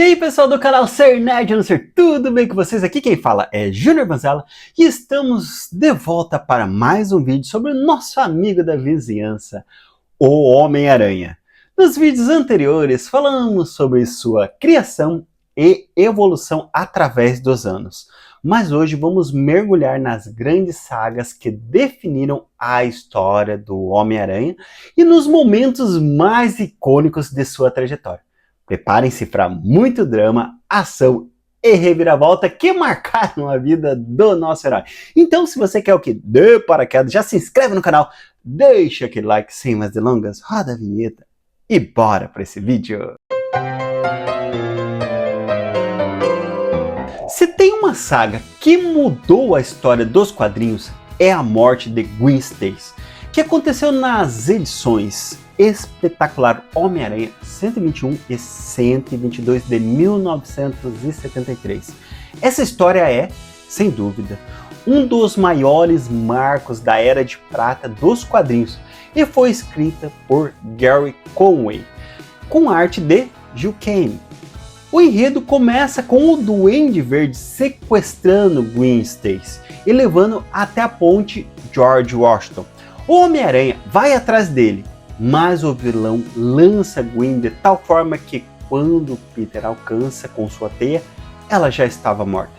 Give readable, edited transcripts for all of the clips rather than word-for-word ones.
E aí pessoal do canal Ser Nerd Não Ser, tudo bem com vocês? Aqui quem fala é Júnior Vanzella e estamos de volta para mais um vídeo sobre o nosso amigo da vizinhança, o Homem-Aranha. Nos vídeos anteriores falamos sobre sua criação e evolução através dos anos, mas hoje vamos mergulhar nas grandes sagas que definiram a história do Homem-Aranha e nos momentos mais icônicos de sua trajetória. Preparem-se para muito drama, ação e reviravolta que marcaram a vida do nosso herói. Então, se você quer o que dê paraquedas, já se inscreve no canal, deixa aquele like sem mais delongas, roda a vinheta e bora para esse vídeo. Se tem uma saga que mudou a história dos quadrinhos, é a morte de Gwen Stacy, que aconteceu nas edições Espetacular Homem-Aranha 121 e 122 de 1973. Essa história é, sem dúvida, um dos maiores marcos da Era de Prata dos quadrinhos e foi escrita por Gary Conway, com arte de Gil Kane. O enredo começa com o Duende Verde sequestrando Gwen Stacy e levando até a ponte George Washington. O Homem-Aranha vai atrás dele, mas o vilão lança Gwen de tal forma que quando Peter alcança com sua teia, ela já estava morta.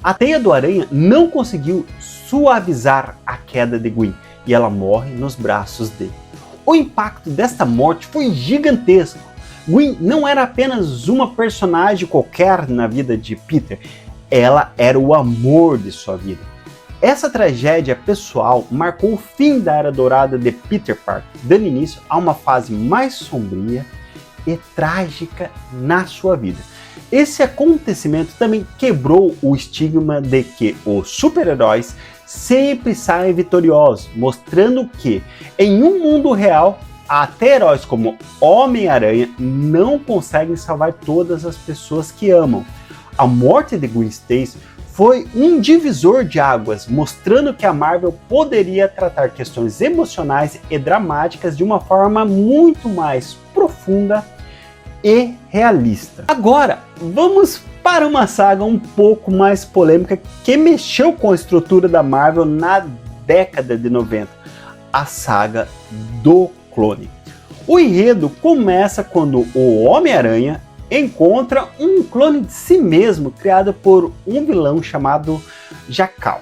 A teia do aranha não conseguiu suavizar a queda de Gwen e ela morre nos braços dele. O impacto desta morte foi gigantesco. Gwen não era apenas uma personagem qualquer na vida de Peter, ela era o amor de sua vida. Essa tragédia pessoal marcou o fim da Era Dourada de Peter Parker, dando início a uma fase mais sombria e trágica na sua vida. Esse acontecimento também quebrou o estigma de que os super-heróis sempre saem vitoriosos, mostrando que, em um mundo real, até heróis como Homem-Aranha não conseguem salvar todas as pessoas que amam. A morte de Gwen Stacy foi um divisor de águas, mostrando que a Marvel poderia tratar questões emocionais e dramáticas de uma forma muito mais profunda e realista. Agora, vamos para uma saga um pouco mais polêmica que mexeu com a estrutura da Marvel na década de 90, a saga do Clone. O enredo começa quando o Homem-Aranha encontra um clone de si mesmo criado por um vilão chamado Jackal.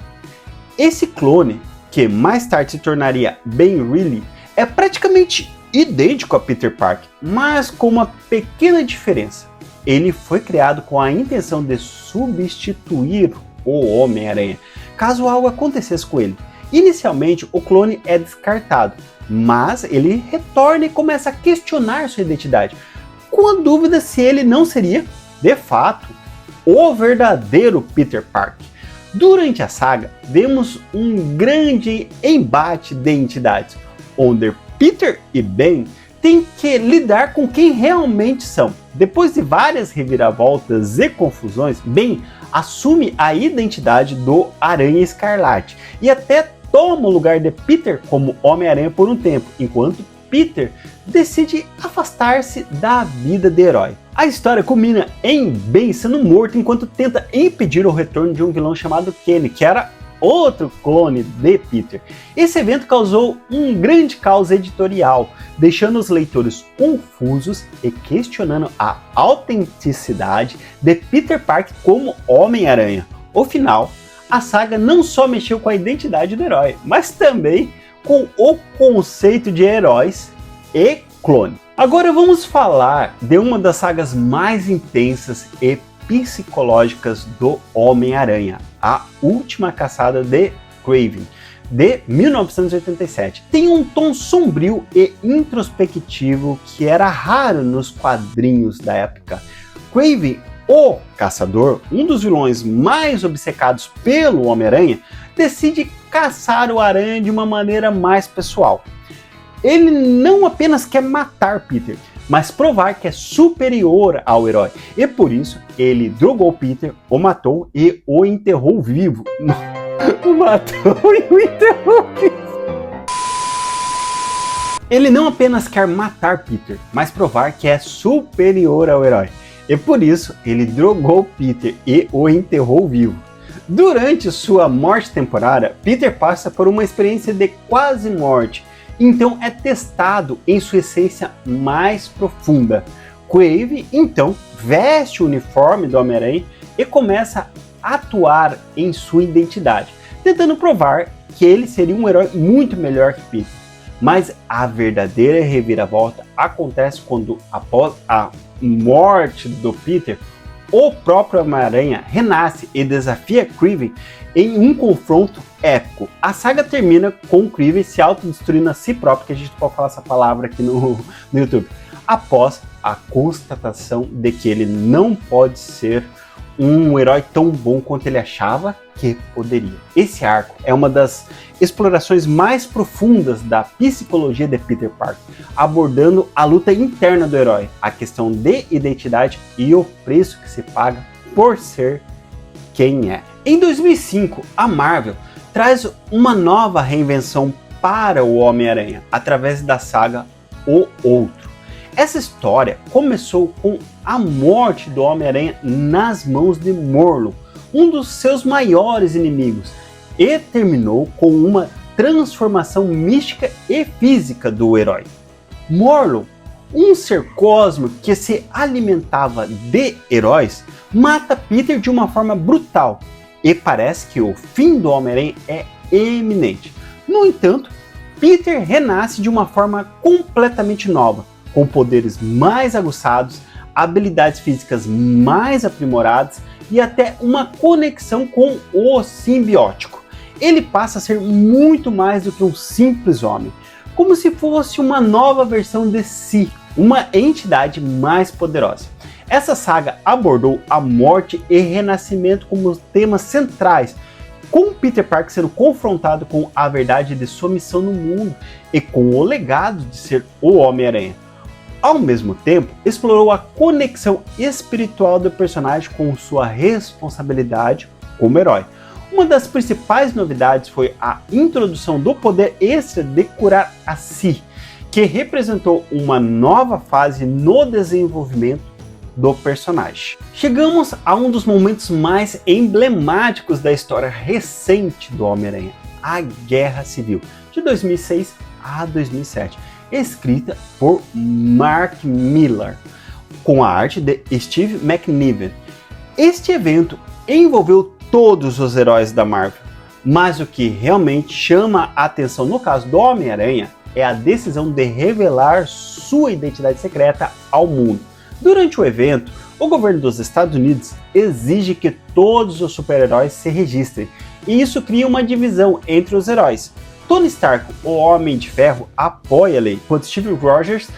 Esse clone, que mais tarde se tornaria Ben Reilly, é praticamente idêntico a Peter Parker, mas com uma pequena diferença. Ele foi criado com a intenção de substituir o Homem-Aranha, caso algo acontecesse com ele. Inicialmente, o clone é descartado, mas ele retorna e começa a questionar sua identidade, com a dúvida se ele não seria, de fato, o verdadeiro Peter Parker. Durante a saga, vemos um grande embate de entidades, onde Peter e Ben têm que lidar com quem realmente são. Depois de várias reviravoltas e confusões, Ben assume a identidade do Aranha Escarlate e até toma o lugar de Peter como Homem-Aranha por um tempo, enquanto Peter decide afastar-se da vida de herói. A história culmina em Ben sendo morto enquanto tenta impedir o retorno de um vilão chamado Kenny, que era outro clone de Peter. Esse evento causou um grande caos editorial, deixando os leitores confusos e questionando a autenticidade de Peter Parker como Homem-Aranha. No final, a saga não só mexeu com a identidade do herói, mas também com o conceito de heróis e clone. Agora vamos falar de uma das sagas mais intensas e psicológicas do Homem-Aranha, A Última Caçada de Kraven, de 1987. Tem um tom sombrio e introspectivo que era raro nos quadrinhos da época. Kraven, o Caçador, um dos vilões mais obcecados pelo Homem-Aranha, decide caçar o Aranha de uma maneira mais pessoal. Ele não apenas quer matar Peter, mas provar que é superior ao herói. E por isso, ele drogou Peter, o matou e o enterrou vivo. O matou e o enterrou vivo. Ele não apenas quer matar Peter, mas provar que é superior ao herói. e por isso ele drogou Peter e o enterrou vivo. Durante sua morte temporária, Peter passa por uma experiência de quase morte, então é testado em sua essência mais profunda. Crave, então, veste o uniforme do Homem-Aranha e começa a atuar em sua identidade, tentando provar que ele seria um herói muito melhor que Peter. Mas a verdadeira reviravolta acontece quando, após a morte do Peter, o próprio Homem-Aranha renasce e desafia Kraven em um confronto épico. A saga termina com Kraven se autodestruindo a si próprio, que a gente pode falar essa palavra aqui no YouTube, após a constatação de que ele não pode ser um herói tão bom quanto ele achava que poderia. Esse arco é uma das explorações mais profundas da psicologia de Peter Parker, abordando a luta interna do herói, a questão de identidade e o preço que se paga por ser quem é. Em 2005, a Marvel traz uma nova reinvenção para o Homem-Aranha, através da saga O Outro. Essa história começou com a morte do Homem-Aranha nas mãos de Morlun, um dos seus maiores inimigos, e terminou com uma transformação mística e física do herói. Morlun, um ser cósmico que se alimentava de heróis, mata Peter de uma forma brutal, e parece que o fim do Homem-Aranha é iminente. No entanto, Peter renasce de uma forma completamente nova, com poderes mais aguçados, habilidades físicas mais aprimoradas e até uma conexão com o simbiótico. Ele passa a ser muito mais do que um simples homem, como se fosse uma nova versão de si, uma entidade mais poderosa. Essa saga abordou a morte e renascimento como temas centrais, com Peter Parker sendo confrontado com a verdade de sua missão no mundo e com o legado de ser o Homem-Aranha. Ao mesmo tempo, explorou a conexão espiritual do personagem com sua responsabilidade como herói. Uma das principais novidades foi a introdução do poder extra de curar a si, que representou uma nova fase no desenvolvimento do personagem. Chegamos a um dos momentos mais emblemáticos da história recente do Homem-Aranha, a Guerra Civil, de 2006 a 2007. Escrita por Mark Millar, com a arte de Steve McNiven. Este evento envolveu todos os heróis da Marvel, mas o que realmente chama a atenção no caso do Homem-Aranha é a decisão de revelar sua identidade secreta ao mundo. Durante o evento, o governo dos Estados Unidos exige que todos os super-heróis se registrem, e isso cria uma divisão entre os heróis. Tony Stark, o Homem de Ferro, apoia a lei, enquanto Steve Rogers,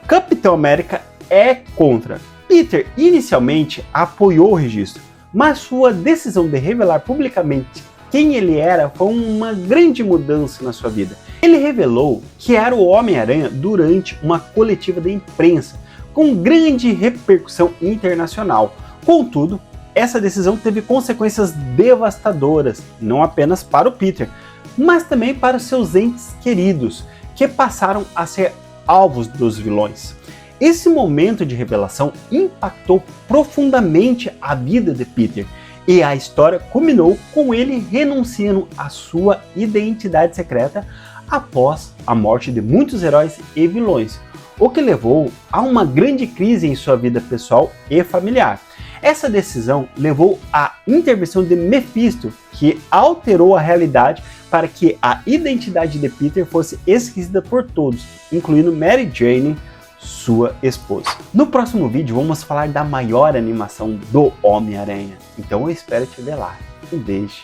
Capitão América, é contra. Peter inicialmente apoiou o registro, mas sua decisão de revelar publicamente quem ele era foi uma grande mudança na sua vida. Ele revelou que era o Homem-Aranha durante uma coletiva da imprensa, com grande repercussão internacional. Contudo, essa decisão teve consequências devastadoras, não apenas para o Peter, mas também para seus entes queridos, que passaram a ser alvos dos vilões. Esse momento de revelação impactou profundamente a vida de Peter, e a história culminou com ele renunciando à sua identidade secreta após a morte de muitos heróis e vilões, o que levou a uma grande crise em sua vida pessoal e familiar. Essa decisão levou à intervenção de Mephisto, que alterou a realidade para que a identidade de Peter fosse esquecida por todos, incluindo Mary Jane, sua esposa. No próximo vídeo vamos falar da maior animação do Homem-Aranha, então eu espero te ver lá. Um beijo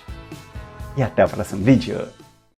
e até o próximo vídeo.